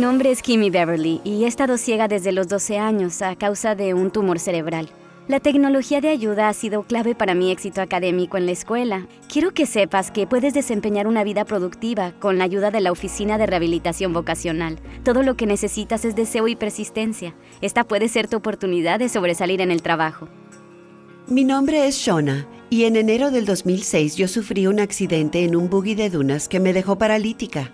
nombre es Kimmy Beverly y he estado ciega desde los 12 años a causa de un tumor cerebral. La tecnología de ayuda ha sido clave para mi éxito académico en la escuela. Quiero que sepas que puedes desempeñar una vida productiva con la ayuda de la Oficina de Rehabilitación Vocacional. Todo lo que necesitas es deseo y persistencia. Esta puede ser tu oportunidad de sobresalir en el trabajo. Mi nombre es Shona y en enero del 2006 yo sufrí un accidente en un buggy de dunas que me dejó paralítica.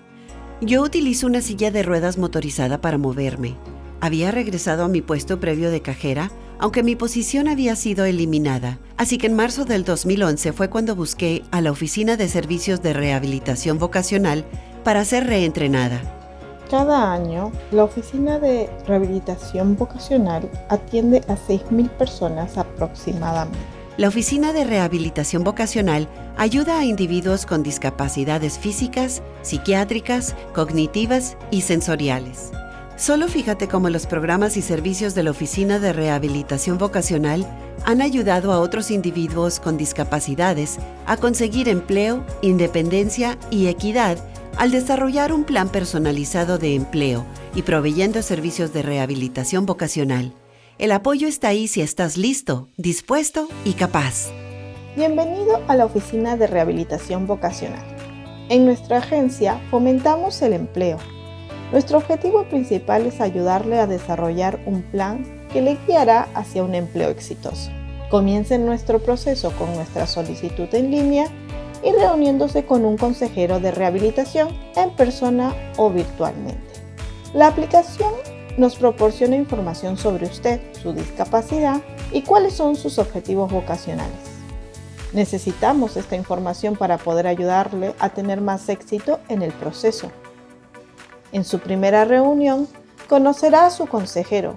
Yo utilizo una silla de ruedas motorizada para moverme. Había regresado a mi puesto previo de cajera, aunque mi posición había sido eliminada. Así que en marzo del 2011 fue cuando busqué a la Oficina de Servicios de Rehabilitación Vocacional para ser reentrenada. Cada año, la Oficina de Rehabilitación Vocacional atiende a 6,000 personas aproximadamente. La Oficina de Rehabilitación Vocacional ayuda a individuos con discapacidades físicas, psiquiátricas, cognitivas y sensoriales. Solo fíjate cómo los programas y servicios de la Oficina de Rehabilitación Vocacional han ayudado a otros individuos con discapacidades a conseguir empleo, independencia y equidad al desarrollar un plan personalizado de empleo y proveyendo servicios de rehabilitación vocacional. El apoyo está ahí si estás listo, dispuesto y capaz. Bienvenido a la Oficina de Rehabilitación Vocacional. En nuestra agencia fomentamos el empleo. Nuestro objetivo principal es ayudarle a desarrollar un plan que le guiará hacia un empleo exitoso. Comience nuestro proceso con nuestra solicitud en línea y reuniéndose con un consejero de rehabilitación en persona o virtualmente. La aplicación nos proporciona información sobre usted, su discapacidad y cuáles son sus objetivos vocacionales. Necesitamos esta información para poder ayudarle a tener más éxito en el proceso. En su primera reunión, conocerá a su consejero.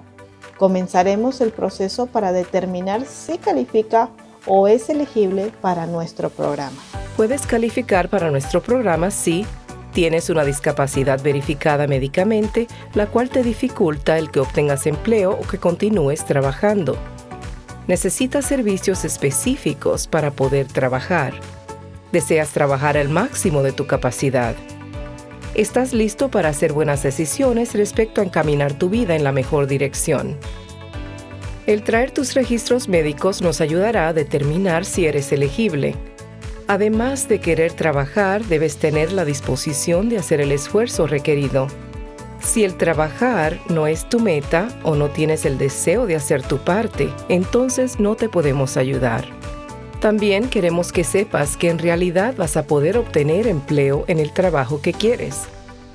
Comenzaremos el proceso para determinar si califica o es elegible para nuestro programa. Puedes calificar para nuestro programa si tienes una discapacidad verificada médicamente, la cual te dificulta el que obtengas empleo o que continúes trabajando. Necesitas servicios específicos para poder trabajar. Deseas trabajar al máximo de tu capacidad. Estás listo para hacer buenas decisiones respecto a encaminar tu vida en la mejor dirección. El traer tus registros médicos nos ayudará a determinar si eres elegible. Además de querer trabajar, debes tener la disposición de hacer el esfuerzo requerido. Si el trabajar no es tu meta o no tienes el deseo de hacer tu parte, entonces no te podemos ayudar. También queremos que sepas que en realidad vas a poder obtener empleo en el trabajo que quieres.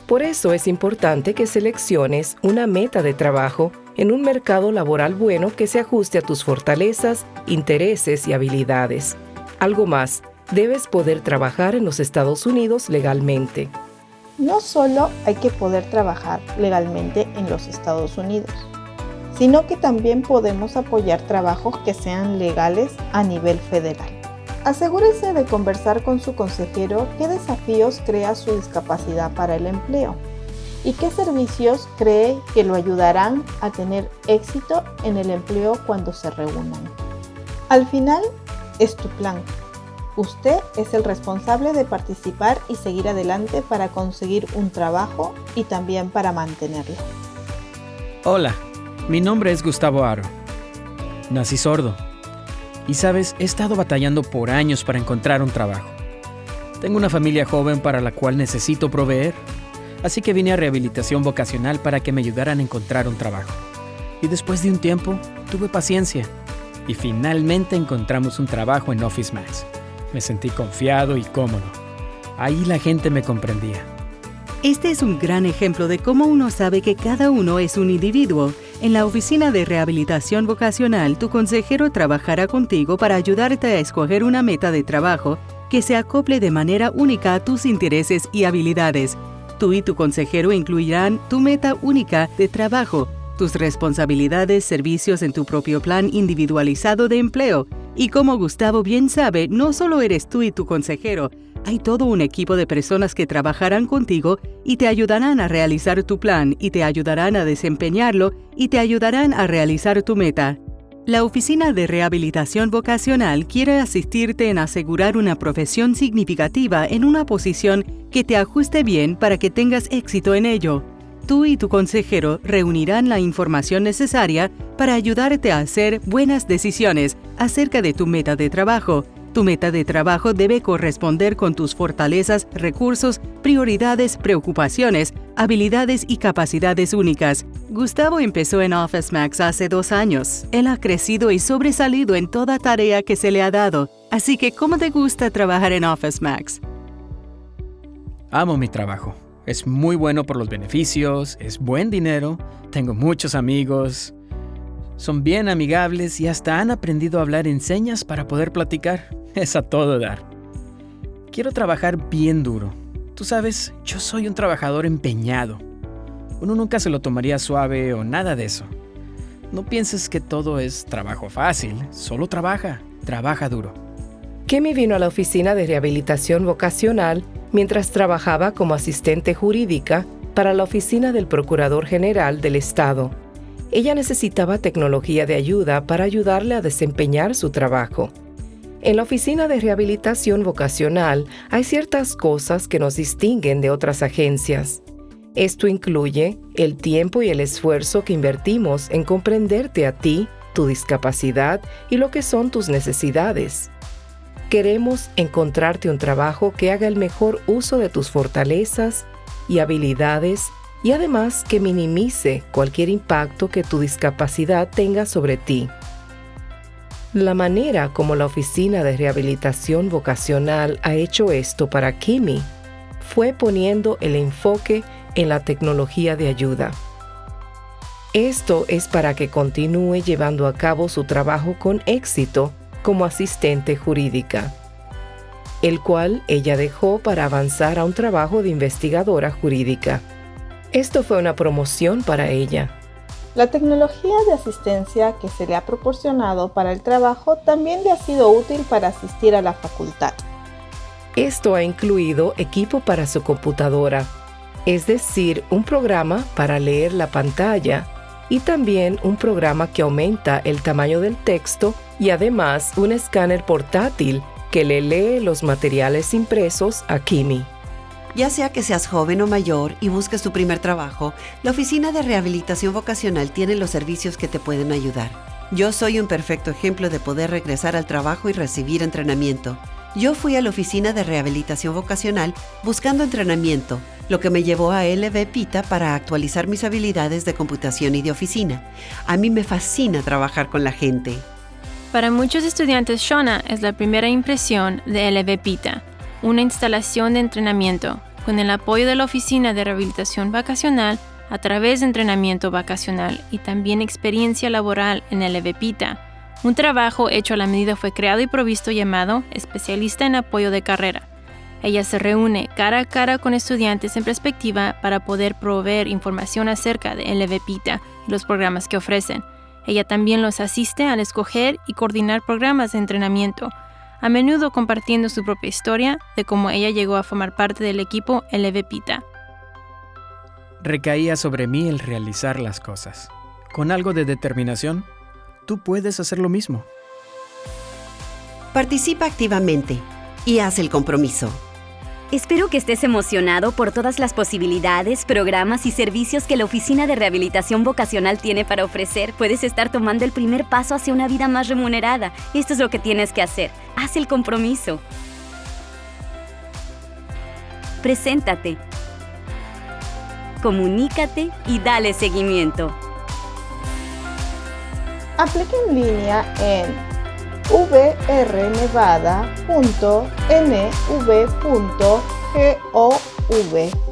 Por eso es importante que selecciones una meta de trabajo en un mercado laboral bueno que se ajuste a tus fortalezas, intereses y habilidades. Algo más, debes poder trabajar en los Estados Unidos legalmente. No solo hay que poder trabajar legalmente en los Estados Unidos, sino que también podemos apoyar trabajos que sean legales a nivel federal. Asegúrese de conversar con su consejero qué desafíos crea su discapacidad para el empleo y qué servicios cree que lo ayudarán a tener éxito en el empleo cuando se reúnan. Al final, es tu plan. Usted es el responsable de participar y seguir adelante para conseguir un trabajo y también para mantenerlo. Hola, mi nombre es Gustavo Aro. Nací sordo. Y sabes, he estado batallando por años para encontrar un trabajo. Tengo una familia joven para la cual necesito proveer, así que vine a rehabilitación vocacional para que me ayudaran a encontrar un trabajo. Y después de un tiempo, tuve paciencia y finalmente encontramos un trabajo en Office Max. Me sentí confiado y cómodo. Ahí la gente me comprendía. Este es un gran ejemplo de cómo uno sabe que cada uno es un individuo. En la Oficina de Rehabilitación Vocacional, tu consejero trabajará contigo para ayudarte a escoger una meta de trabajo que se acople de manera única a tus intereses y habilidades. Tú y tu consejero incluirán tu meta única de trabajo, tus responsabilidades, servicios en tu propio plan individualizado de empleo. Y como Gustavo bien sabe, no solo eres tú y tu consejero, hay todo un equipo de personas que trabajarán contigo y te ayudarán a realizar tu plan y te ayudarán a desempeñarlo y te ayudarán a realizar tu meta. La Oficina de Rehabilitación Vocacional quiere asistirte en asegurar una profesión significativa en una posición que te ajuste bien para que tengas éxito en ello. tú y tu consejero reunirán la información necesaria para ayudarte a hacer buenas decisiones acerca de tu meta de trabajo. Tu meta de trabajo debe corresponder con tus fortalezas, recursos, prioridades, preocupaciones, habilidades y capacidades únicas. Gustavo empezó en OfficeMax hace 2 años. Él ha crecido y sobresalido en toda tarea que se le ha dado. Así que, ¿cómo te gusta trabajar en OfficeMax? Amo mi trabajo. Es muy bueno por los beneficios, es buen dinero, tengo muchos amigos. Son bien amigables y hasta han aprendido a hablar en señas para poder platicar. Es a todo dar. Quiero trabajar bien duro. Tú sabes, yo soy un trabajador empeñado. Uno nunca se lo tomaría suave o nada de eso. No pienses que todo es trabajo fácil. Solo trabaja duro. Kemi vino a la oficina de rehabilitación vocacional mientras trabajaba como asistente jurídica para la oficina del Procurador General del Estado. Ella necesitaba tecnología de ayuda para ayudarle a desempeñar su trabajo. En la oficina de rehabilitación vocacional hay ciertas cosas que nos distinguen de otras agencias. Esto incluye el tiempo y el esfuerzo que invertimos en comprenderte a ti, tu discapacidad y lo que son tus necesidades. Queremos encontrarte un trabajo que haga el mejor uso de tus fortalezas y habilidades y además que minimice cualquier impacto que tu discapacidad tenga sobre ti. La manera como la Oficina de Rehabilitación Vocacional ha hecho esto para Kemi fue poniendo el enfoque en la tecnología de ayuda. Esto es para que continúe llevando a cabo su trabajo con éxito como asistente jurídica, el cual ella dejó para avanzar a un trabajo de investigadora jurídica. Esto fue una promoción para ella. La tecnología de asistencia que se le ha proporcionado para el trabajo también le ha sido útil para asistir a la facultad. Esto ha incluido equipo para su computadora, es decir, un programa para leer la pantalla y también un programa que aumenta el tamaño del texto y además un escáner portátil que le lee los materiales impresos a Kemi. Ya sea que seas joven o mayor y busques tu primer trabajo, la Oficina de Rehabilitación Vocacional tiene los servicios que te pueden ayudar. Yo soy un perfecto ejemplo de poder regresar al trabajo y recibir entrenamiento. Yo fui a la Oficina de Rehabilitación Vocacional buscando entrenamiento, lo que me llevó a LV Pita para actualizar mis habilidades de computación y de oficina. A mí me fascina trabajar con la gente. Para muchos estudiantes, Shona es la primera impresión de LV Pita, una instalación de entrenamiento, con el apoyo de la Oficina de Rehabilitación Vocacional a través de entrenamiento vacacional y también experiencia laboral en LV Pita. Un trabajo hecho a la medida fue creado y provisto llamado Especialista en Apoyo de Carrera. Ella se reúne cara a cara con estudiantes en perspectiva para poder proveer información acerca de LV Pita y los programas que ofrecen. Ella también los asiste al escoger y coordinar programas de entrenamiento, a menudo compartiendo su propia historia de cómo ella llegó a formar parte del equipo LV Pita. Recaía sobre mí el realizar las cosas. Con algo de determinación, tú puedes hacer lo mismo. Participa activamente y haz el compromiso. Espero que estés emocionado por todas las posibilidades, programas y servicios que la Oficina de Rehabilitación Vocacional tiene para ofrecer. Puedes estar tomando el primer paso hacia una vida más remunerada. Esto es lo que tienes que hacer. Haz el compromiso. Preséntate. Comunícate y dale seguimiento. Aplica en línea en vrnevada.nv.gov